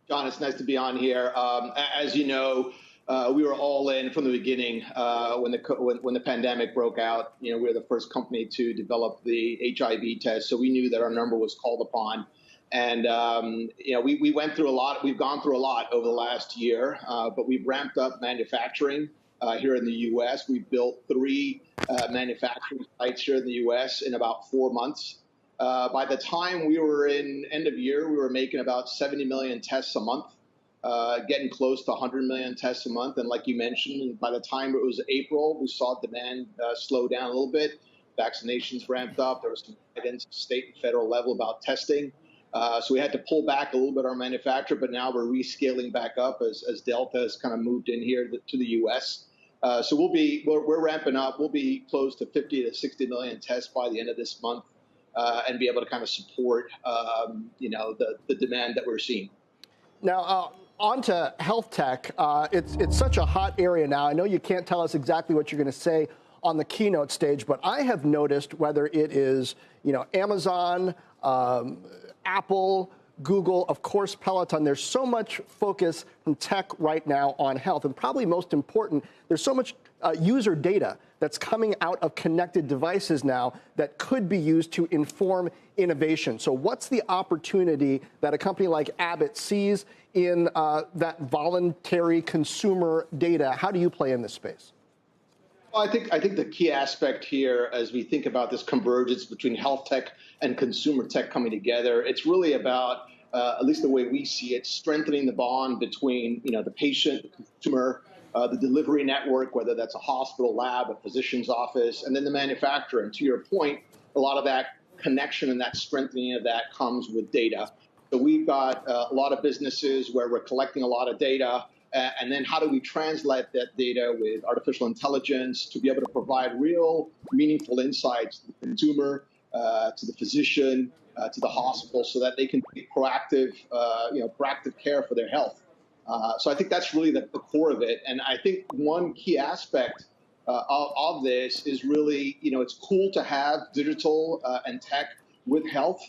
John, it's nice to be on here. As you know, we were all in from the beginning when the pandemic broke out. We were the first company to develop the HIV test, so we knew that our number was called upon. And we went through a lot. We've gone through a lot over the last year, but we've ramped up manufacturing here in the U.S. We've built 3 manufacturing sites here in the U.S. in about 4 months. By the time we were in end of year, we were making about 70 million tests a month, getting close to 100 million tests a month. And like you mentioned, by the time it was April, we saw demand slow down a little bit. Vaccinations ramped up. There was some guidance at state and federal level about testing. So we had to pull back a little bit our manufacture, but now we're rescaling back up as Delta has kind of moved in here to the U.S. So we're ramping up. We'll be close to 50 to 60 million tests by the end of this month. And be able to kind of support, the demand that we're seeing. Now, on to health tech. It's such a hot area now. I know you can't tell us exactly what you're going to say on the keynote stage, but I have noticed whether it is, Amazon, Apple, Google, of course, Peloton, there's so much focus from tech right now on health. And probably most important, there's so much user data that's coming out of connected devices now that could be used to inform innovation. So what's the opportunity that a company like Abbott sees in that voluntary consumer data? How do you play in this space? Well, I think the key aspect here, as we think about this convergence between health tech and consumer tech coming together, it's really about, at least the way we see it, strengthening the bond between the patient, the consumer, the delivery network, whether that's a hospital, lab, a physician's office, and then the manufacturer. And to your point, a lot of that connection and that strengthening of that comes with data. So we've got a lot of businesses where we're collecting a lot of data, and then how do we translate that data with artificial intelligence to be able to provide real, meaningful insights to the consumer, to the physician, to the hospital, so that they can take proactive care for their health. So I think that's really the core of it. And I think one key aspect of this is really, it's cool to have digital and tech with health,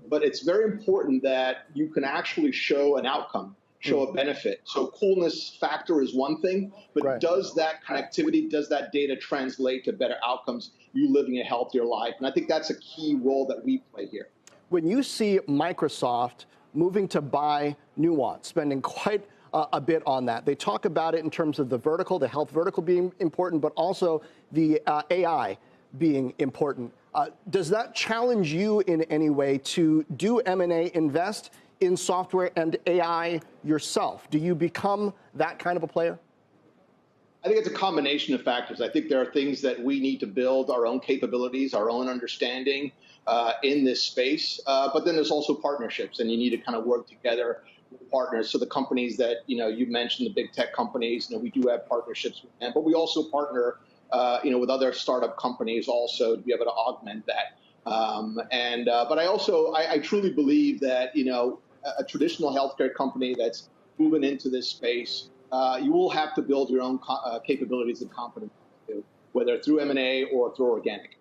but it's very important that you can actually show an outcome, show a benefit. So coolness factor is one thing, but right. Does that connectivity, does that data translate to better outcomes, you living a healthier life? And I think that's a key role that we play here. When you see Microsoft moving to buy Nuance, spending quite a bit on that. They talk about it in terms of the vertical, the health vertical being important, but also the AI being important. Does that challenge you in any way to do M&A, invest in software and AI yourself? Do you become that kind of a player? I think it's a combination of factors. I think there are things that we need to build our own capabilities, our own understanding in this space. But then there's also partnerships, and you need to kind of work together with partners. So the companies that, you mentioned, the big tech companies, we do have partnerships with them, but we also partner, with other startup companies also to be able to augment that. But I truly believe that, a traditional healthcare company that's moving into this space, you will have to build your own capabilities and competencies, whether through M&A or through organic.